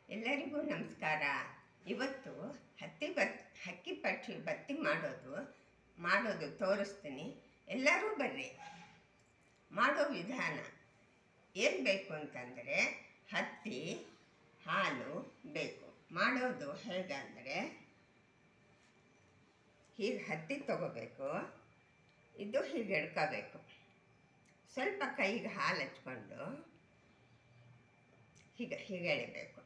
ಎಲ್ಲರಿಗೂ ನಮಸ್ಕಾರ. ಇವತ್ತು ಹಕ್ಕಿ ಪಕ್ಷಿ ಬತ್ತಿ ಮಾಡೋದು ತೋರಿಸ್ತೀನಿ. ಎಲ್ಲರೂ ಬರ್ರಿ. ಮಾಡೋ ವಿಧಾನ ಏನು ಬೇಕು ಅಂತಂದರೆ ಹತ್ತಿ ಹಾಲು ಬೇಕು. ಮಾಡೋದು ಹೇಗಂದರೆ ಹೀಗೆ ಹತ್ತಿ ತಗೋಬೇಕು. ಇದು ಹೀಗೆ ಎಡ್ಕೋಬೇಕು. ಸ್ವಲ್ಪ ಕೈಗೆ ಹಾಲು ಹಚ್ಕೊಂಡು ಹೀಗೆ ಎಳಿಬೇಕು.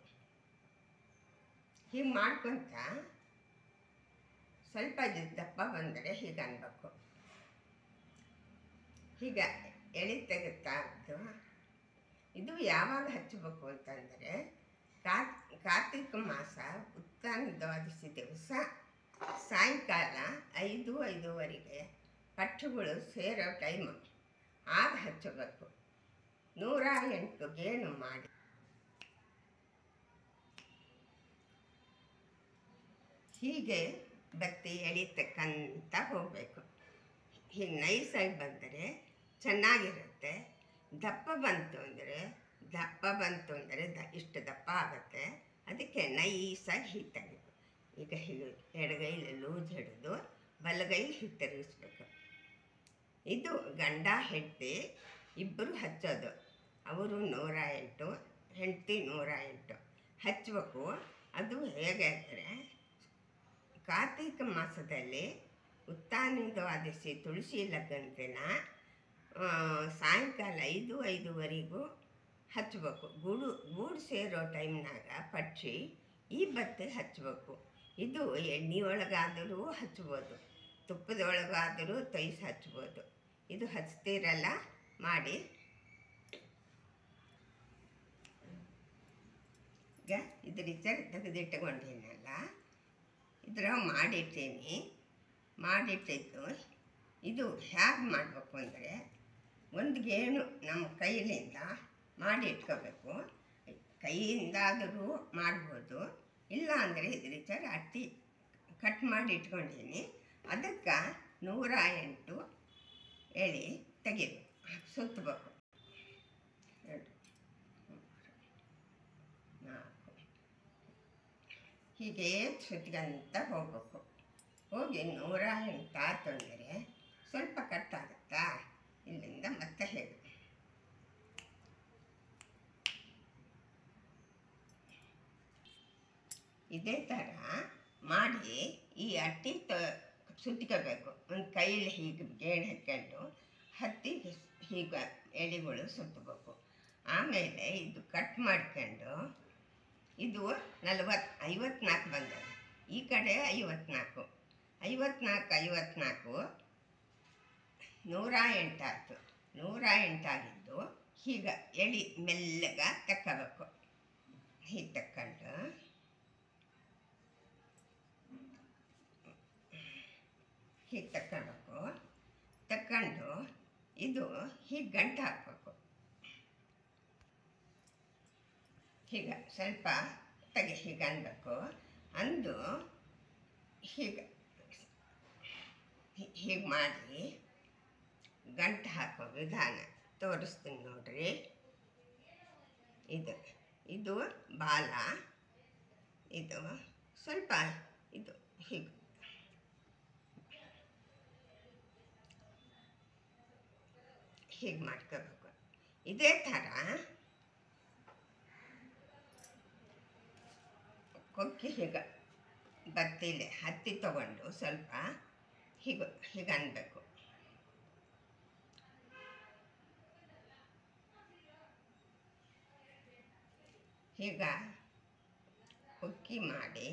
ಹೀಗೆ ಮಾಡ್ಕೊತ ಸ್ವಲ್ಪ ದಪ್ಪ ಬಂದರೆ ಹೀಗೆ ಅನ್ಬೇಕು. ಹೀಗೆ ಎಳಿ ತೆಗುತ್ತಾ ಇದು ಯಾವಾಗ ಹಚ್ಚಬೇಕು ಅಂತಂದರೆ ಕಾರ್ತಿಕ ಮಾಸ ಉತ್ರಾಣ ದ್ವಾದಶಿ ದಿವಸ ಸಾಯಂಕಾಲ 5-5:30 ಪಕ್ಷಿಗಳು ಸೇರೋ ಟೈಮು ಆಗ ಹಚ್ಚಬೇಕು. 108 ಗೇಣು ಮಾಡಿ ಹೀಗೆ ಬತ್ತಿ ಎಳಿತಕ್ಕಂತ ಹೋಗಬೇಕು. ಹೀಗೆ ನೈಸಾಗಿ ಬಂದರೆ ಚೆನ್ನಾಗಿರುತ್ತೆ. ದಪ್ಪ ಬಂತು ಅಂದರೆ ಇಷ್ಟು ದಪ್ಪ ಆಗುತ್ತೆ. ಅದಕ್ಕೆ ನೈಸಾಗಿ ಹೀಗೆ ತೆಗಿಬೇಕು. ಈಗ ಹೀಗೆ ಎಡಗೈಲಿ ಲೂಸ್ ಹಿಡಿದು ಬಲಗೈಲಿ ಹೀಗೆ ತಿರುಗಿಸ್ಬೇಕು. ಇದು ಗಂಡ ಹೆಂಡತಿ ಇಬ್ಬರು ಹಚ್ಚೋದು. ಅವರು 108, ಹೆಂಡತಿ 108 ಹಚ್ಚಬೇಕು. ಅದು ಹೇಗೆ ಅಂದರೆ ಕಾರ್ತಿಕ ಮಾಸದಲ್ಲಿ ಉತ್ರಾಣ ದ್ವಾದಶಿ ತುಳಸಿ ಲಗ್ನ ದಿನ ಸಾಯಂಕಾಲ 5-5:30 ಹಚ್ಚಬೇಕು. ಗೂಡು ಸೇರೋ ಟೈಮ್ನಾಗ ಪಕ್ಷಿ ಈ ಬತ್ತಿ ಹಚ್ಚಬೇಕು. ಇದು ಎಣ್ಣೆ ಒಳಗಾದರೂ ಹಚ್ಬೋದು, ತುಪ್ಪದೊಳಗಾದರೂ ತೈಸಿ ಹಚ್ಬೋದು. ಇದು ಹಚ್ತೀರಲ್ಲ ಮಾಡಿ. ಈಗ ಇದ್ರ ತೆಗೆದಿಟ್ಟುಕೊಂಡಿನಲ್ಲ, ಇದ್ರ ಮಾಡಿಟ್ಟಿದ್ದು ಇದು ಹೇಗೆ ಮಾಡಬೇಕು ಅಂದರೆ ಒಂದು ಗೇಣು ನಮ್ಮ ಕೈಲಿಂದ ಮಾಡಿ ಇಟ್ಕೋಬೇಕು. ಕೈಯಿಂದಾದರೂ ಮಾಡ್ಬೋದು, ಇಲ್ಲ ಅಂದರೆ ಇದ್ರ ಅಟ್ಟಿ ಕಟ್ ಮಾಡಿ ಇಟ್ಕೊಂಡಿನಿ. ಅದಕ್ಕೆ 108 ಎಳಿ ತೆಗಿಬೇಕು, ಸುತ್ತಬೇಕು. 2, 3, 4 ಹೀಗೆ ಸುತ್ಕೊಂತ ಹೋಗ್ಬೇಕು. ಹೋಗಿ 108 ಆಯ್ತು ಅಂದರೆ ಸ್ವಲ್ಪ ಕಟ್ಟಾಗುತ್ತಾ, ಇಲ್ಲಿಂದ ಮತ್ತೆ ಹೇಗೆ ಇದೇ ಥರ ಮಾಡಿ ಈ ಅಟ್ಟಿ ಸುತ್ಕೋಬೇಕು. ಒಂದು ಕೈಯಲ್ಲಿ ಹೀಗೆ ಗೇಣು ಹಾಕ್ಕೊಂಡು ಹತ್ತಿಗೆ ಹೀಗೆ ಎಳೆಗಳು ಸುತ್ತಬೇಕು. ಆಮೇಲೆ ಇದು ಕಟ್ ಮಾಡ್ಕೊಂಡು ಇದು 54 ಬಂದದ. ಈ ಕಡೆ 54 108 ಆಯಿತು. 108 ಆಗಿದ್ದು ಹೀಗೆ ಎಳಿ ಮೆಲ್ಲಗ ತಕ್ಕೋಬೇಕು. ಹೀಗೆ ತಕ್ಕೊಂಡು ತಕ್ಕೊಂಡು ಇದು ಹೀಗೆ ಗಂಟು ಹಾಕಬೇಕು. ಹೀಗೆ ಸ್ವಲ್ಪ ಹೀಗೆ ಅನ್ಬೇಕು. ಅಂದು ಹೀಗೆ ಮಾಡಿ ಗಂಟು ಹಾಕೋ ವಿಧಾನ ತೋರಿಸ್ತೀನಿ ನೋಡ್ರಿ. ಇದು ಬಾಲ, ಇದು ಸ್ವಲ್ಪ ಇದು ಹೀಗೆ ಮಾಡ್ಕೋಬೇಕು. ಇದೇ ಥರ ಕೊಕ್ಕಿ ಹೀಗೆ ಬತ್ತಿಲೆ ಹತ್ತಿ ತಗೊಂಡು ಸ್ವಲ್ಪ ಹೀಗೆ ಅನ್ಬೇಕು. ಹೀಗೆ ಕೊಕ್ಕಿ ಮಾಡಿ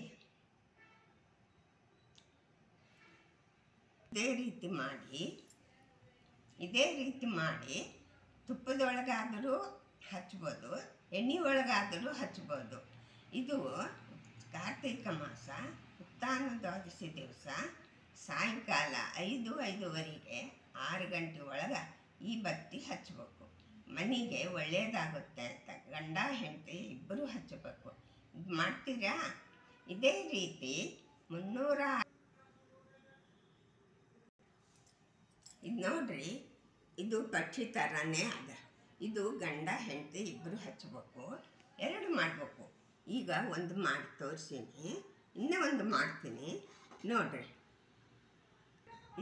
ಇದೇ ರೀತಿ ಮಾಡಿ ತುಪ್ಪದೊಳಗಾದರೂ ಹಚ್ಬೋದು, ಎಣ್ಣೆ ಒಳಗಾದರೂ ಹಚ್ಬೋದು. ಇದು ಕಾರ್ತಿಕ ಮಾಸ ಉತ್ರಾಣ ದ್ವಾದಶಿ ದಿವಸ ಸಾಯಂಕಾಲ 5-5:30 6 ಗಂಟೆ ಒಳಗೆ ಈ ಬತ್ತಿ ಹಚ್ಚಬೇಕು. ಮನೆಗೆ ಒಳ್ಳೆಯದಾಗುತ್ತೆ ಅಂತ ಗಂಡ ಹೆಂಡತಿ ಇಬ್ಬರು ಹಚ್ಚಬೇಕು. ಇದು ಮಾಡ್ತೀರಾ? ಇದೇ ರೀತಿ 300 ಇದು ನೋಡ್ರಿ, ಇದು ಪಕ್ಷಿ ಥರನೇ ಅದ. ಇದು ಗಂಡ ಹೆಂಡತಿ ಇಬ್ಬರು ಹಚ್ಚಬೇಕು. 2 ಮಾಡಬೇಕು. ಈಗ ಒಂದು ಮಾಡಿ ತೋರಿಸೀನಿ, ಇನ್ನೂ ಒಂದು ಮಾಡ್ತೀನಿ ನೋಡ್ರಿ.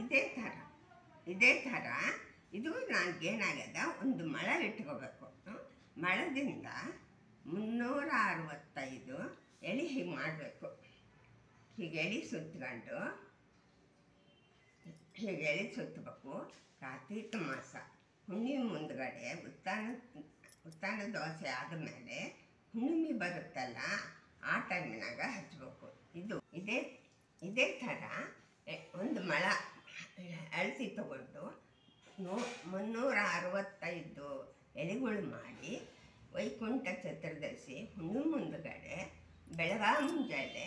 ಇದೇ ಥರ ಇದು ನನಗೇನಾಗ್ಯದ, ಒಂದು ಮೊಳ ಇಟ್ಕೋಬೇಕು. ಮೊಳದಿಂದ 365 ಎಳೆ ಹೀಗೆ ಮಾಡಬೇಕು. ಹೀಗೆ ಎಳೆ ಸುತ್ತಕೊಂಡು ಹೀಗೆ ಎಳೆ ಸುತ್ತಬೇಕು. ಕಾರ್ತೀಕ ಮಾಸ ಹುಣ್ಣಿಮೆ ಮುಂದ್ಗಡೆ ಉತ್ತಾನ ದೋಸೆ ಆದಮೇಲೆ ಹುಣ್ಣಿಮೆ ಬರುತ್ತಲ್ಲ, ಆ ಟೈಮಿನಾಗ ಹಚ್ಚಬೇಕು. ಇದೇ ಥರ ಒಂದು ಮೊಳ ಅಳತೆ ತಗೊಂಡು 365 ಎಲೆಗಳು ಮಾಡಿ ವೈಕುಂಠ ಚತುರ್ದಶಿ ಹುಣ್ಣಿಮೆ ಮುಂದ್ಗಡೆ ಬೆಳಗ್ಗೆ ಮುಂಜಾನೆ